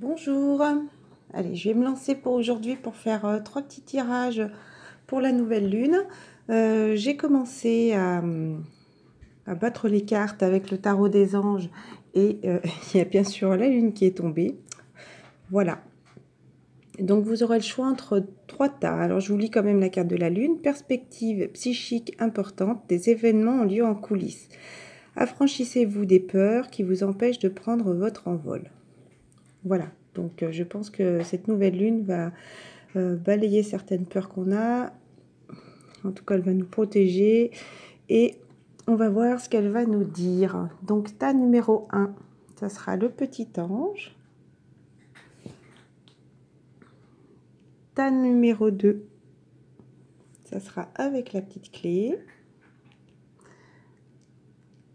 Bonjour, allez, je vais me lancer pour aujourd'hui pour faire 3 petits tirages pour la nouvelle lune. J'ai commencé à battre les cartes avec le tarot des anges et il y a bien sûr la lune qui est tombée. Voilà. Donc vous aurez le choix entre 3 tas. Alors je vous lis quand même la carte de la lune. Perspective psychique importante, des événements ont lieu en coulisses. Affranchissez-vous des peurs qui vous empêchent de prendre votre envol. Voilà, donc je pense que cette nouvelle lune va balayer certaines peurs qu'on a. En tout cas, elle va nous protéger et on va voir ce qu'elle va nous dire. Donc, tas numéro 1, ça sera le petit ange. Tas numéro 2, ça sera avec la petite clé.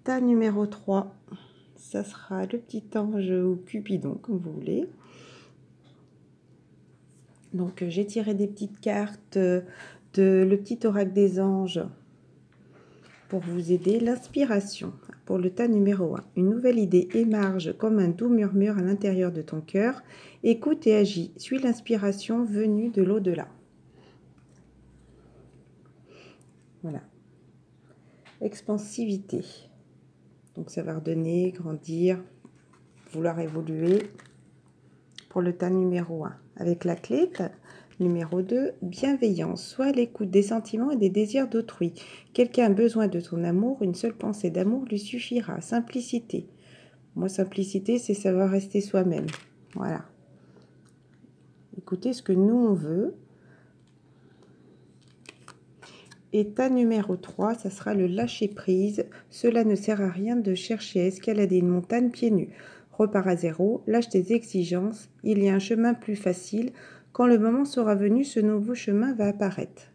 Tas numéro 3, ça sera le petit ange ou Cupidon, comme vous voulez. Donc, j'ai tiré des petites cartes de le petit oracle des anges pour vous aider. L'inspiration pour le tas numéro 1. Une nouvelle idée émerge comme un doux murmure à l'intérieur de ton cœur. Écoute et agis. Suis l'inspiration venue de l'au-delà. Voilà. Expansivité. Donc ça va redonner, grandir, vouloir évoluer. Pour le tas numéro 1. Avec la clé, numéro 2, bienveillance. Sois à l'écoute des sentiments et des désirs d'autrui. Quelqu'un a besoin de ton amour, une seule pensée d'amour lui suffira. Simplicité. Moi, simplicité, c'est savoir rester soi-même. Voilà. Écoutez ce que nous, on veut. Et tas numéro 3, ça sera le lâcher-prise. Cela ne sert à rien de chercher à escalader une montagne pieds nus. Repars à zéro, lâche tes exigences. Il y a un chemin plus facile. Quand le moment sera venu, ce nouveau chemin va apparaître.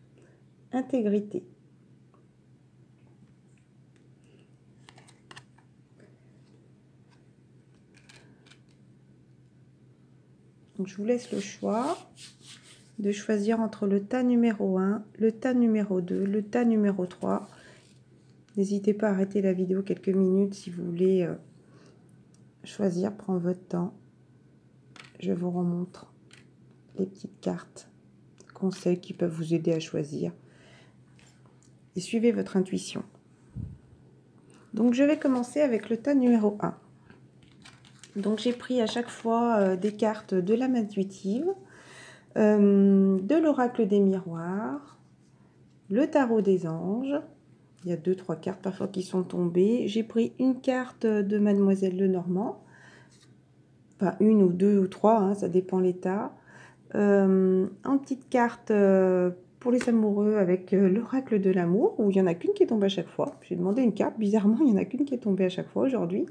Intégrité. Donc, je vous laisse le choix de choisir entre le tas numéro 1, le tas numéro 2, le tas numéro 3. N'hésitez pas à arrêter la vidéo quelques minutes si vous voulez choisir, prendre votre temps. Je vous remontre les petites cartes, conseils qui peuvent vous aider à choisir. Et suivez votre intuition. Donc je vais commencer avec le tas numéro 1. Donc j'ai pris à chaque fois des cartes de l'âme intuitive, de l'oracle des miroirs, le tarot des anges. Il y a 2-3 cartes parfois qui sont tombées. J'ai pris une carte de Mademoiselle Lenormand. Enfin, une ou deux ou trois, hein, ça dépend l'état. En petite carte pour les amoureux avec l'oracle de l'amour, où il n'y en a qu'une qui est tombée à chaque fois. J'ai demandé une carte, bizarrement, il n'y en a qu'une qui est tombée à chaque fois aujourd'hui.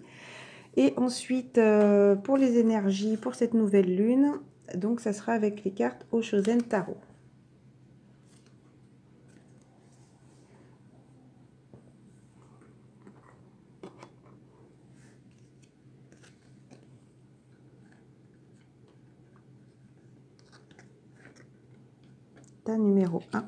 Et ensuite, pour les énergies, pour cette nouvelle lune, donc ça sera avec les cartes Oshozen Tarot. Tas numéro 1.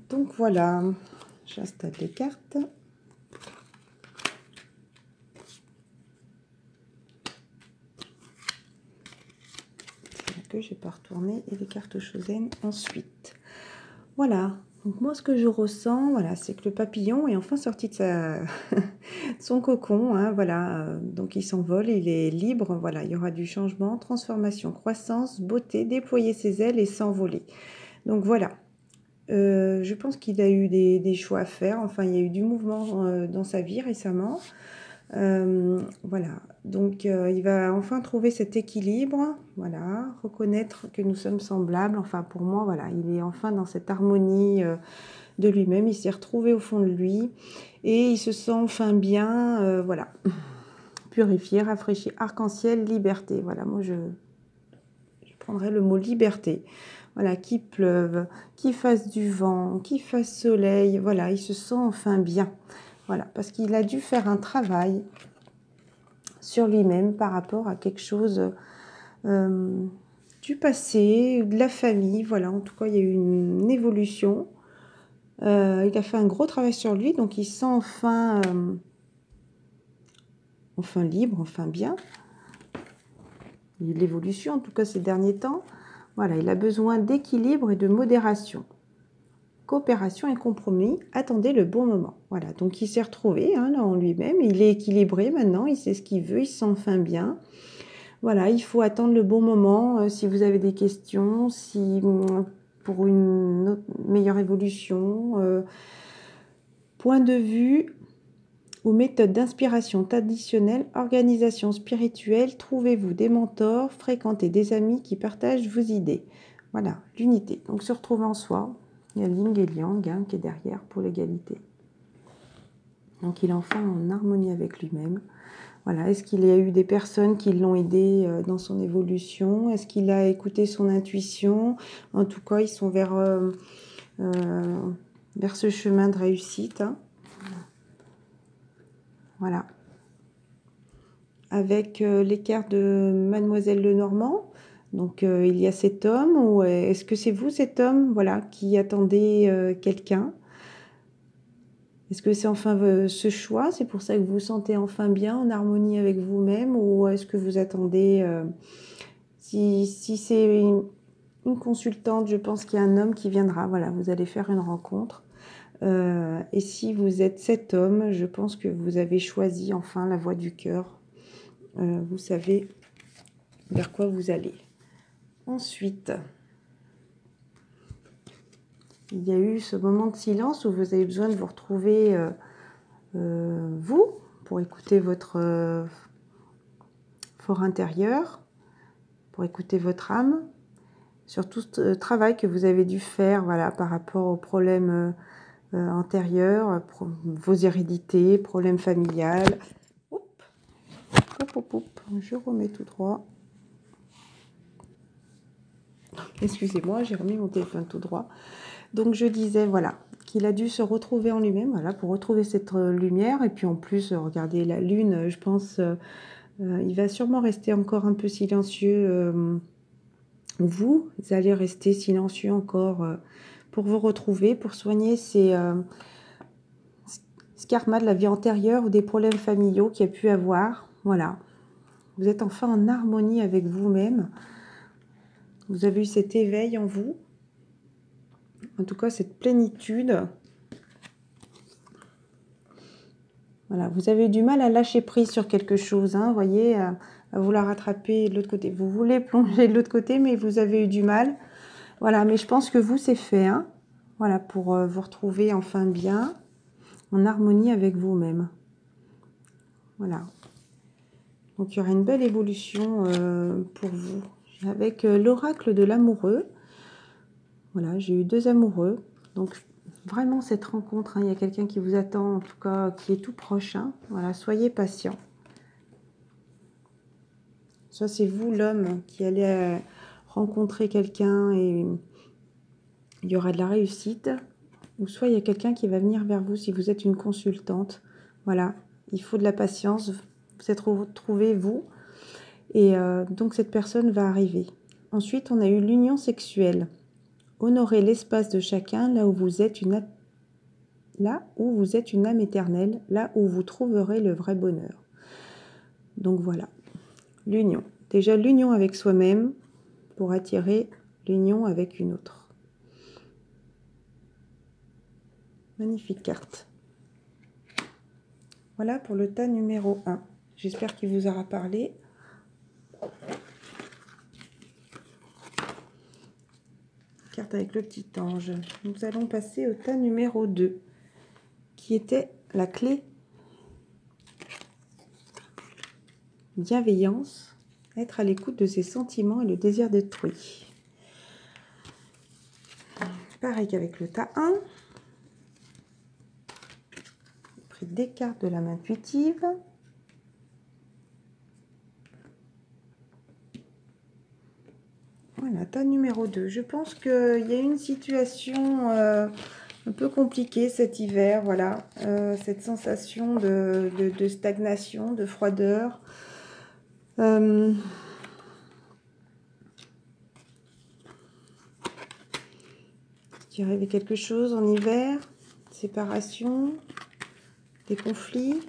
Donc voilà, j'installe les cartes. Que je n'ai pas retourné et les cartes Oshozen ensuite. Voilà, donc moi ce que je ressens, voilà, c'est que le papillon est enfin sorti de son cocon, hein, voilà, donc il s'envole, il est libre, voilà, il y aura du changement, transformation, croissance, beauté, déployer ses ailes et s'envoler. Donc voilà, je pense qu'il a eu des choix à faire, enfin il y a eu du mouvement dans sa vie récemment. Voilà, donc il va enfin trouver cet équilibre, voilà, reconnaître que nous sommes semblables, enfin pour moi, voilà, il est enfin dans cette harmonie de lui-même, il s'est retrouvé au fond de lui et il se sent enfin bien, voilà, purifié, rafraîchi, arc-en-ciel, liberté, voilà, moi je prendrais le mot liberté. Voilà, qu'il pleuve, qu'il fasse du vent, qu'il fasse soleil, voilà, il se sent enfin bien. Voilà, parce qu'il a dû faire un travail sur lui-même par rapport à quelque chose du passé, de la famille. Voilà, en tout cas, il y a eu une évolution. Il a fait un gros travail sur lui, donc il se sent enfin, enfin libre, enfin bien. L'évolution, en tout cas ces derniers temps. Voilà, il a besoin d'équilibre et de modération. Coopération et compromis, attendez le bon moment. Voilà, donc il s'est retrouvé là, en lui-même, il est équilibré maintenant, il sait ce qu'il veut, il se sent enfin bien. Voilà, il faut attendre le bon moment. Si vous avez des questions, si pour une meilleure évolution, point de vue ou méthode d'inspiration traditionnelle, organisation spirituelle, trouvez-vous des mentors, fréquentez des amis qui partagent vos idées. Voilà, l'unité. Donc se retrouver en soi. Il y a Yin et Yang hein, qui est derrière pour l'égalité. Donc il est enfin en harmonie avec lui-même. Voilà, est-ce qu'il y a eu des personnes qui l'ont aidé dans son évolution? Est-ce qu'il a écouté son intuition? En tout cas, ils sont vers ce chemin de réussite. Hein. Voilà. Avec l'écart de Mademoiselle Lenormand. Donc, il y a cet homme, ou est-ce que c'est vous, cet homme, voilà, qui attendait quelqu'un? Est-ce que c'est enfin ce choix? C'est pour ça que vous vous sentez enfin bien, en harmonie avec vous-même? Ou est-ce que vous attendez... si c'est une consultante, je pense qu'il y a un homme qui viendra. Voilà, vous allez faire une rencontre. Et si vous êtes cet homme, je pense que vous avez choisi enfin la voie du cœur. Vous savez vers quoi vous allez. Ensuite, il y a eu ce moment de silence où vous avez besoin de vous retrouver vous, pour écouter votre fort intérieur, pour écouter votre âme, sur tout ce travail que vous avez dû faire voilà, par rapport aux problèmes antérieurs, vos hérédités, problèmes familiales. Je remets tout droit. Excusez-moi, j'ai remis mon téléphone tout droit. Donc je disais, voilà, qu'il a dû se retrouver en lui-même, voilà, pour retrouver cette lumière. Et puis en plus, regardez la lune, je pense, il va sûrement rester encore un peu silencieux. Vous allez rester silencieux encore pour vous retrouver, pour soigner ce karma de la vie antérieure ou des problèmes familiaux qu'il y a pu avoir. Voilà, vous êtes enfin en harmonie avec vous-même. Vous avez eu cet éveil en vous. En tout cas, cette plénitude. Voilà, vous avez eu du mal à lâcher prise sur quelque chose, hein, voyez, à vouloir rattraper de l'autre côté. Vous voulez plonger de l'autre côté, mais vous avez eu du mal. Voilà, mais je pense que vous, c'est fait. Hein, voilà, pour vous retrouver enfin bien, en harmonie avec vous-même. Voilà. Donc, il y aura une belle évolution pour vous. Avec l'oracle de l'amoureux. Voilà, j'ai eu 2 amoureux. Donc, vraiment, cette rencontre, hein, il y a quelqu'un qui vous attend, en tout cas, qui est tout proche. Hein. Voilà, soyez patient. Soit c'est vous, l'homme, qui allez rencontrer quelqu'un et il y aura de la réussite. Ou soit il y a quelqu'un qui va venir vers vous si vous êtes une consultante. Voilà, il faut de la patience. Vous êtes retrouvés, vous. Et donc, cette personne va arriver. Ensuite, on a eu l'union sexuelle. Honorez l'espace de chacun là où vous êtes une âme éternelle, là où vous trouverez le vrai bonheur. Donc voilà, l'union. Déjà l'union avec soi-même pour attirer l'union avec une autre. Magnifique carte. Voilà pour le tas numéro 1. J'espère qu'il vous aura parlé. Carte avec le petit ange. Nous allons passer au tas numéro 2, qui était la clé. Bienveillance, être à l'écoute de ses sentiments et le désir d'autrui. Pareil qu'avec le tas 1. J'ai pris des cartes de la main intuitive. Voilà, tas numéro 2. Je pense qu'il y a une situation un peu compliquée cet hiver. Voilà, cette sensation de stagnation, de froideur. Qui rêvait quelque chose en hiver, séparation, des conflits.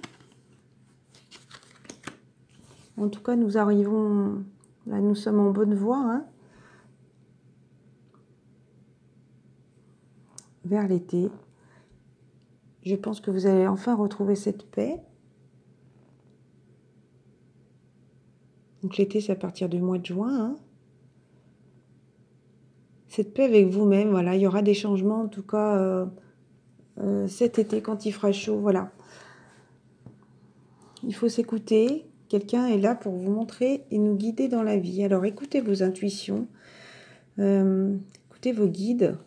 En tout cas, nous arrivons, là nous sommes en bonne voie, hein, vers l'été. Je pense que vous allez enfin retrouver cette paix. Donc l'été, c'est à partir du mois de juin. Hein. Cette paix avec vous-même, voilà, il y aura des changements, en tout cas cet été quand il fera chaud, voilà. Il faut s'écouter. Quelqu'un est là pour vous montrer et nous guider dans la vie. Alors écoutez vos intuitions, écoutez vos guides.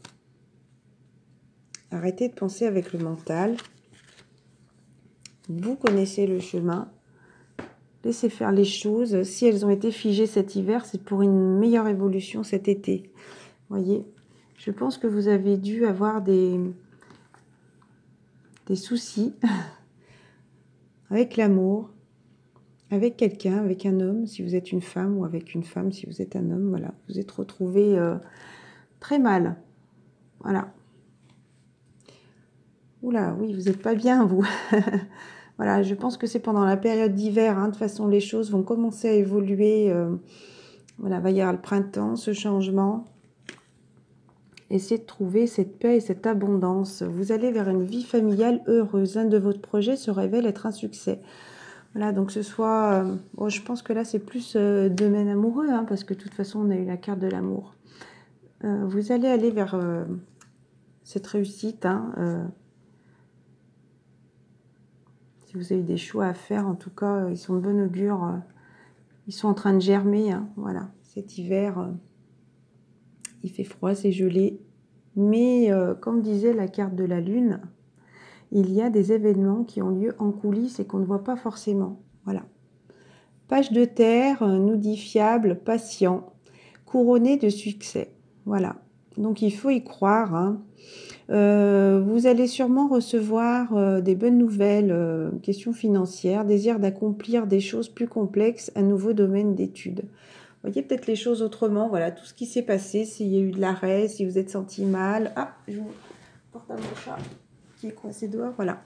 Arrêtez de penser avec le mental. Vous connaissez le chemin. Laissez faire les choses. Si elles ont été figées cet hiver, c'est pour une meilleure évolution cet été. Voyez, je pense que vous avez dû avoir des soucis avec l'amour, avec quelqu'un, avec un homme, si vous êtes une femme, ou avec une femme, si vous êtes un homme. Voilà, vous êtes retrouvés très mal. Voilà. Oula, oui, vous n'êtes pas bien, vous. Voilà, je pense que c'est pendant la période d'hiver. Hein, de toute façon, les choses vont commencer à évoluer. Voilà, va y avoir le printemps, ce changement. Essayez de trouver cette paix et cette abondance. Vous allez vers une vie familiale heureuse. Un de votre projet se révèle être un succès. Voilà, donc ce soit... bon, je pense que là, c'est plus domaine amoureux, hein, parce que de toute façon, on a eu la carte de l'amour. Vous allez aller vers cette réussite. Hein, si vous avez des choix à faire, en tout cas, ils sont de bon augure. Ils sont en train de germer. Hein, voilà, cet hiver, il fait froid, c'est gelé. Mais, comme disait la carte de la Lune, il y a des événements qui ont lieu en coulisses et qu'on ne voit pas forcément. Voilà. Page de terre, nous dit fiable, patient, couronné de succès. Voilà. Donc, il faut y croire. Hein. Vous allez sûrement recevoir des bonnes nouvelles, questions financières, désir d'accomplir des choses plus complexes, un nouveau domaine d'études. Voyez peut-être les choses autrement. Voilà, tout ce qui s'est passé, s'il y a eu de l'arrêt, si vous êtes senti mal. Ah, je vous porte à mon chat qui est coincé dehors. Voilà.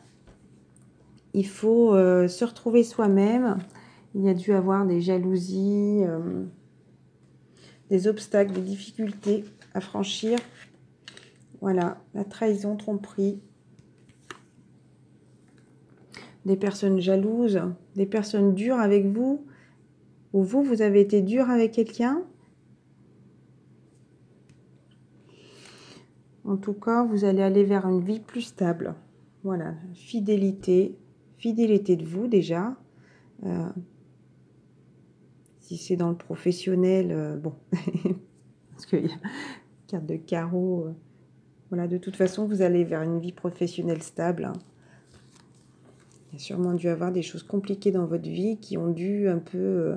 Il faut se retrouver soi-même. Il y a dû avoir des jalousies, des obstacles, des difficultés à franchir. Voilà, la trahison, tromperie. Des personnes jalouses, des personnes dures avec vous. Ou vous avez été dur avec quelqu'un. En tout cas, vous allez aller vers une vie plus stable. Voilà, fidélité. Fidélité de vous déjà. Si c'est dans le professionnel, bon. Parce qu'il y a carte de carreau. Voilà, de toute façon, vous allez vers une vie professionnelle stable. Hein. Il y a sûrement dû avoir des choses compliquées dans votre vie qui ont dû un peu...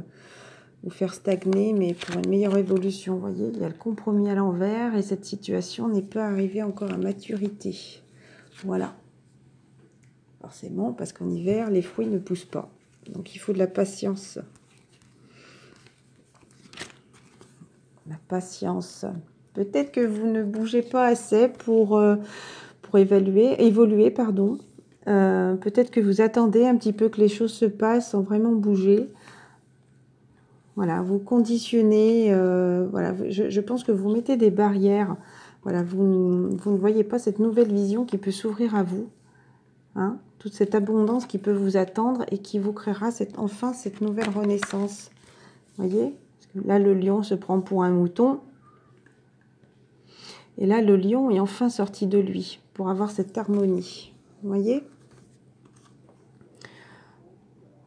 vous faire stagner, mais pour une meilleure évolution. Vous voyez, il y a le compromis à l'envers et cette situation n'est pas arrivée encore à maturité. Voilà. Forcément, parce qu'en hiver, les fruits ne poussent pas. Donc, il faut de la patience. La patience. Peut-être que vous ne bougez pas assez pour évoluer. Pardon. Peut-être que vous attendez un petit peu que les choses se passent sans vraiment bouger. Voilà, vous conditionnez, voilà, je pense que vous mettez des barrières. Voilà, vous ne voyez pas cette nouvelle vision qui peut s'ouvrir à vous. Hein, toute cette abondance qui peut vous attendre et qui vous créera enfin cette nouvelle renaissance. Vous voyez? Parce que là, le lion se prend pour un mouton. Et là, le lion est enfin sorti de lui pour avoir cette harmonie. Vous voyez?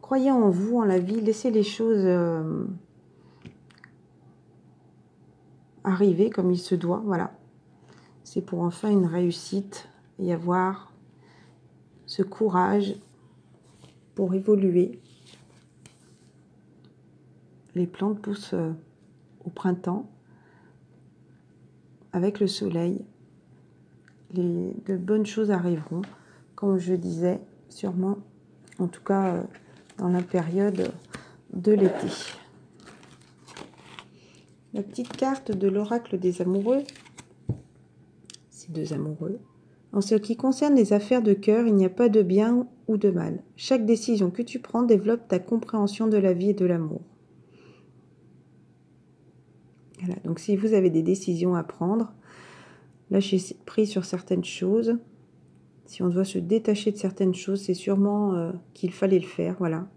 Croyez en vous, en la vie, laissez les choses arriver comme il se doit. Voilà. C'est pour enfin une réussite et avoir ce courage pour évoluer. Les plantes poussent au printemps avec le soleil. De bonnes choses arriveront, comme je disais, sûrement, en tout cas dans la période de l'été. La petite carte de l'oracle des amoureux, c'est deux amoureux. En ce qui concerne les affaires de cœur, il n'y a pas de bien ou de mal. Chaque décision que tu prends développe ta compréhension de la vie et de l'amour. Voilà, donc si vous avez des décisions à prendre, lâchez prise sur certaines choses. Si on doit se détacher de certaines choses, c'est sûrement qu'il fallait le faire, voilà.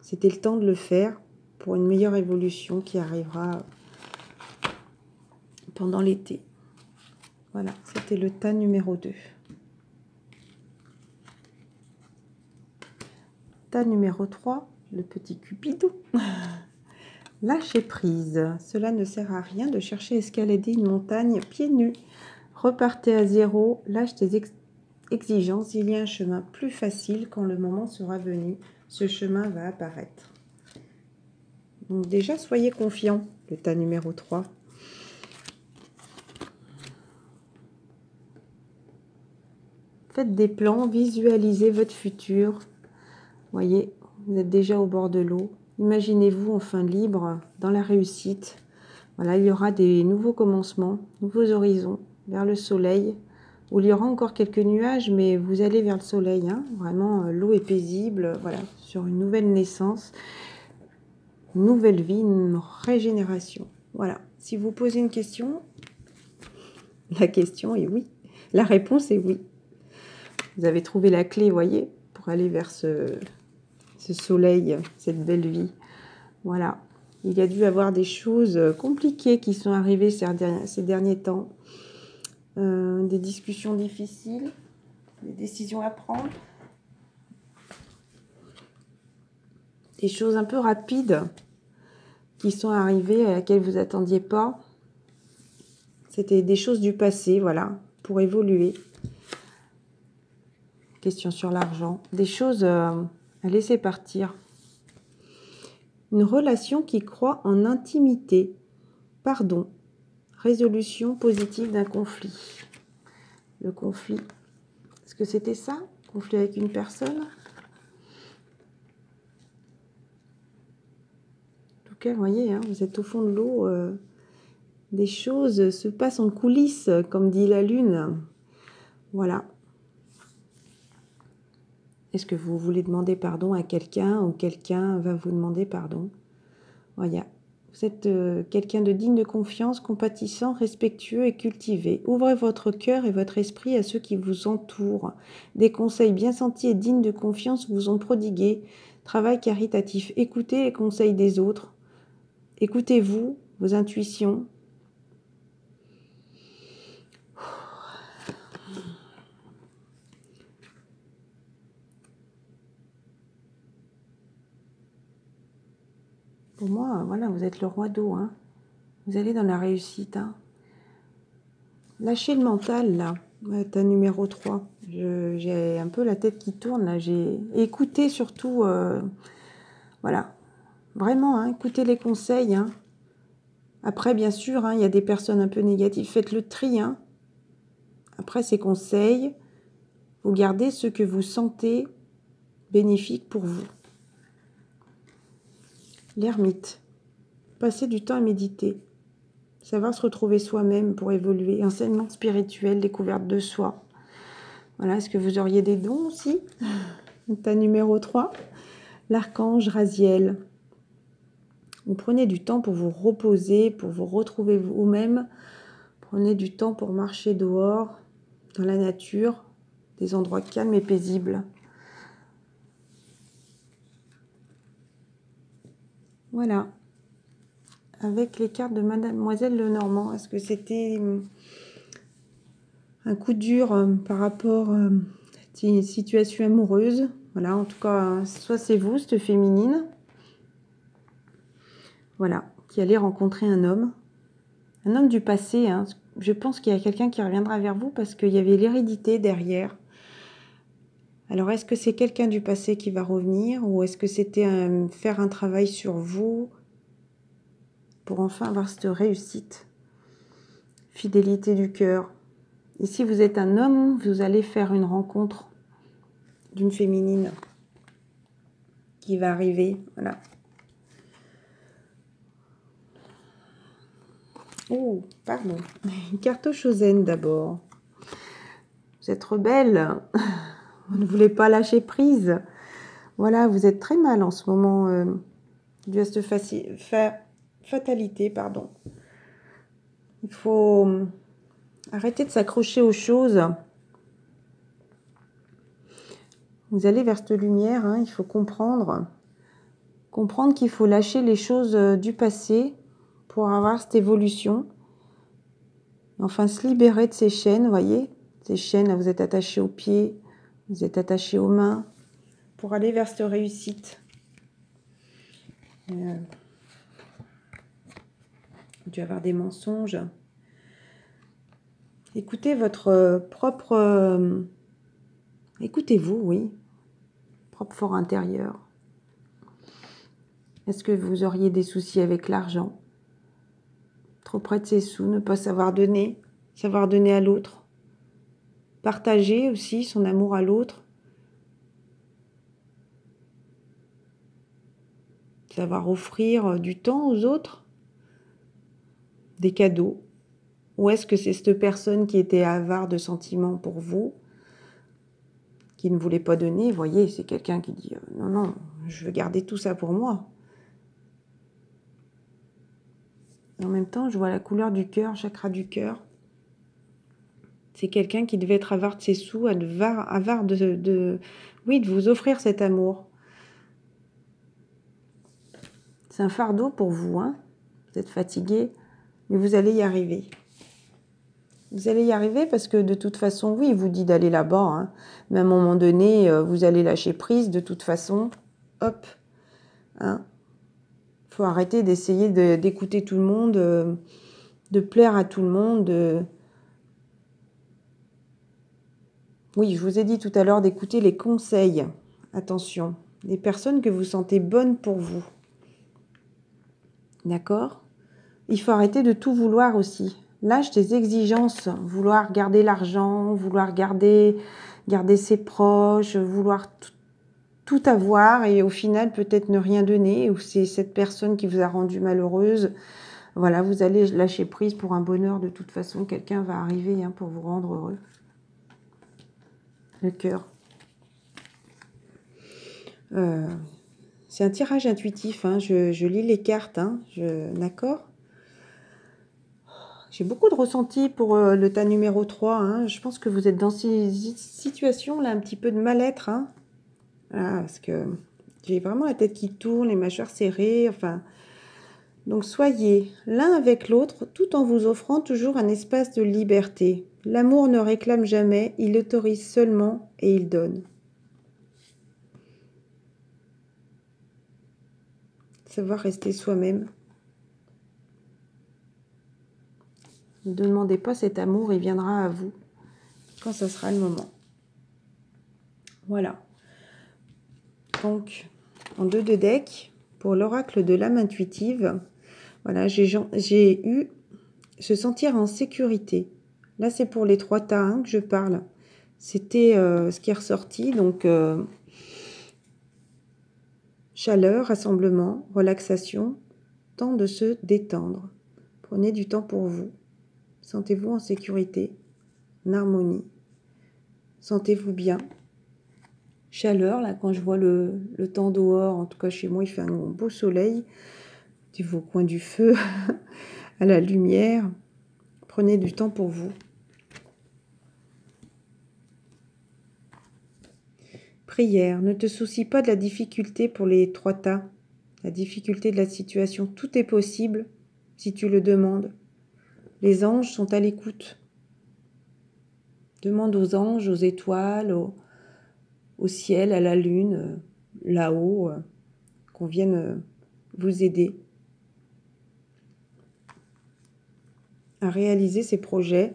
C'était le temps de le faire pour une meilleure évolution qui arrivera pendant l'été. Voilà, c'était le tas numéro 2. Tas numéro 3, le petit Cupidon. Lâcher prise. Cela ne sert à rien de chercher à escalader une montagne pieds nus. Repartez à zéro, lâche tes exigences. Il y a un chemin plus facile quand le moment sera venu. Ce chemin va apparaître. Donc déjà, soyez confiants, le tas numéro 3. Faites des plans, visualisez votre futur. Voyez, vous êtes déjà au bord de l'eau. Imaginez-vous enfin libre, dans la réussite. Voilà, il y aura des nouveaux commencements, nouveaux horizons, vers le soleil, où il y aura encore quelques nuages, mais vous allez vers le soleil. Hein. Vraiment, l'eau est paisible, voilà, sur une nouvelle naissance, une nouvelle vie, une régénération. Voilà, si vous posez une question, la question est oui. La réponse est oui. Vous avez trouvé la clé, voyez, pour aller vers ce soleil, cette belle vie. Voilà. Il y a dû avoir des choses compliquées qui sont arrivées ces derniers temps. Des discussions difficiles, des décisions à prendre. Des choses un peu rapides qui sont arrivées à laquelle vous attendiez pas. C'était des choses du passé, voilà, pour évoluer. Question sur l'argent. Des choses à laisser partir. Une relation qui croit en intimité. Pardon. Résolution positive d'un conflit. Le conflit. Est-ce que c'était ça? Conflit avec une personne? En tout cas, vous voyez, hein, vous êtes au fond de l'eau. Des choses se passent en coulisses, comme dit la lune. Voilà. Est-ce que vous voulez demander pardon à quelqu'un ou quelqu'un va vous demander pardon? Voilà. Vous êtes quelqu'un de digne de confiance, compatissant, respectueux et cultivé. Ouvrez votre cœur et votre esprit à ceux qui vous entourent. Des conseils bien sentis et dignes de confiance vous ont prodigué. Travail caritatif. Écoutez les conseils des autres. Écoutez-vous, vos intuitions. Pour moi, voilà, vous êtes le roi d'eau. Hein. Vous allez dans la réussite. Hein. Lâchez le mental, là. Ta numéro 3. J'ai un peu la tête qui tourne, là. J'ai écouté surtout... voilà. Vraiment, hein, écoutez les conseils. Hein. Après, bien sûr, hein, il y a des personnes un peu négatives. Faites le tri. Hein. Après ces conseils, vous gardez ce que vous sentez bénéfique pour vous. L'ermite. Passer du temps à méditer. Savoir se retrouver soi-même pour évoluer. Enseignement spirituel, découverte de soi. Voilà, est-ce que vous auriez des dons aussi? Ta numéro 3. L'archange Raziel. Vous prenez du temps pour vous reposer, pour vous retrouver vous-même. Prenez du temps pour marcher dehors, dans la nature, des endroits calmes et paisibles. Voilà. Avec les cartes de Mademoiselle Lenormand, est-ce que c'était un coup dur par rapport à une situation amoureuse? Voilà, en tout cas, soit c'est vous, cette féminine, voilà, qui allait rencontrer un homme du passé. Hein. Je pense qu'il y a quelqu'un qui reviendra vers vous parce qu'il y avait l'hérédité derrière. Alors, est-ce que c'est quelqu'un du passé qui va revenir ou est-ce que c'était faire un travail sur vous pour enfin avoir cette réussite? Fidélité du cœur. Et si vous êtes un homme, vous allez faire une rencontre d'une féminine qui va arriver. Voilà. Oh, pardon. Une carte au Chosen d'abord. Vous êtes rebelle. Vous ne voulez pas lâcher prise. Voilà, vous êtes très mal en ce moment. Dû à cette fatalité, pardon. Il faut arrêter de s'accrocher aux choses. Vous allez vers cette lumière, hein, il faut comprendre. Comprendre qu'il faut lâcher les choses du passé pour avoir cette évolution. Enfin, se libérer de ces chaînes, vous voyez. Ces chaînes, vous êtes attachés aux pieds, vous êtes attachés aux mains, pour aller vers cette réussite. Il doit y avoir des mensonges. Écoutez votre propre... écoutez-vous, oui. Propre fort intérieur. Est-ce que vous auriez des soucis avec l'argent? Trop près de ses sous, ne pas savoir donner à l'autre. Partager aussi son amour à l'autre. Savoir offrir du temps aux autres. Des cadeaux. Ou est-ce que c'est cette personne qui était avare de sentiments pour vous, qui ne voulait pas donner? Vous voyez, c'est quelqu'un qui dit non, non, je veux garder tout ça pour moi. Et en même temps, je vois la couleur du cœur, chakra du cœur. C'est quelqu'un qui devait être avare de ses sous, avare de vous offrir cet amour. C'est un fardeau pour vous, hein. Vous êtes fatigué, mais vous allez y arriver. Vous allez y arriver parce que de toute façon, oui, il vous dit d'aller là-bas, hein. Mais à un moment donné, vous allez lâcher prise de toute façon. Hop, hein. Faut arrêter d'essayer d'écouter tout le monde, de plaire à tout le monde. Oui, je vous ai dit tout à l'heure d'écouter les conseils. Attention, les personnes que vous sentez bonnes pour vous. D'accord? Il faut arrêter de tout vouloir aussi. Lâche des exigences. Vouloir garder l'argent, vouloir garder ses proches, vouloir tout avoir et au final peut-être ne rien donner. Ou c'est cette personne qui vous a rendu malheureuse. Voilà, vous allez lâcher prise pour un bonheur. De toute façon, quelqu'un va arriver pour vous rendre heureux. Le cœur. C'est un tirage intuitif. Hein. Je lis les cartes. Hein. D'accord? J'ai beaucoup de ressenti pour le tas numéro 3. Hein. Je pense que vous êtes dans ces situations-là, un petit peu de mal-être. Hein. Voilà, parce que j'ai vraiment la tête qui tourne, les mâchoires serrées. Enfin, donc soyez l'un avec l'autre, tout en vous offrant toujours un espace de liberté. L'amour ne réclame jamais, il autorise seulement et il donne. Savoir rester soi-même. Ne demandez pas cet amour, il viendra à vous quand ça sera le moment. Voilà. Donc, en 2 de deck, pour l'oracle de l'âme intuitive, voilà, j'ai eu se sentir en sécurité. Là, c'est pour les 3 tas que je parle. C'était ce qui est ressorti. Donc, chaleur, rassemblement, relaxation, temps de se détendre. Prenez du temps pour vous. Sentez-vous en sécurité, en harmonie. Sentez-vous bien. Chaleur, là, quand je vois le temps dehors, en tout cas chez moi, il fait un beau soleil. Au coin du feu, à la lumière. Prenez du temps pour vous. Prière. Ne te soucie pas de la difficulté pour les 3 tas. La difficulté de la situation. Tout est possible si tu le demandes. Les anges sont à l'écoute. Demande aux anges, aux étoiles, au ciel, à la lune, là-haut, qu'on vienne vous aider à réaliser ces projets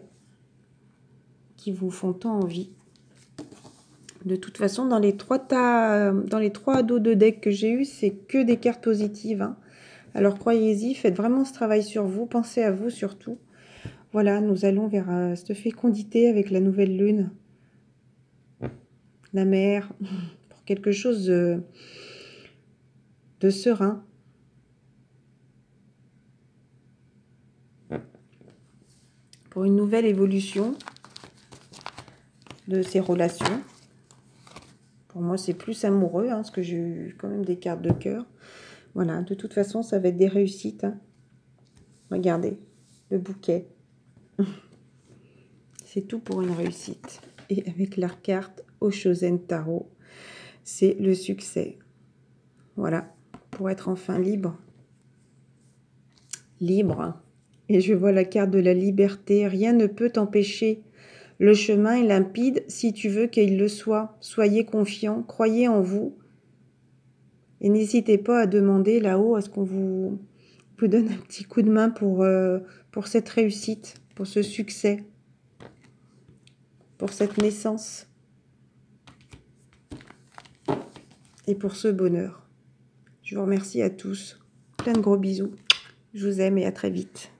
qui vous font tant envie. De toute façon, dans les 3 dos de deck que j'ai eu, c'est que des cartes positives. Hein. Alors croyez-y, faites vraiment ce travail sur vous, pensez à vous surtout. Voilà, nous allons vers cette fécondité avec la nouvelle lune. La mer, pour quelque chose de serein. pour une nouvelle évolution de ces relations. Pour moi, c'est plus amoureux, hein, parce que j'ai eu quand même des cartes de cœur. Voilà, de toute façon, ça va être des réussites. Hein. Regardez, le bouquet. C'est tout pour une réussite. Et avec la carte Oshozen Tarot, c'est le succès. Voilà, pour être enfin libre. Libre. Et je vois la carte de la liberté. Rien ne peut t'empêcher. Le chemin est limpide si tu veux qu'il le soit. Soyez confiants, croyez en vous. Et n'hésitez pas à demander là-haut à ce qu'on vous donne un petit coup de main pour cette réussite, pour ce succès, pour cette naissance et pour ce bonheur. Je vous remercie à tous. Plein de gros bisous. Je vous aime et à très vite.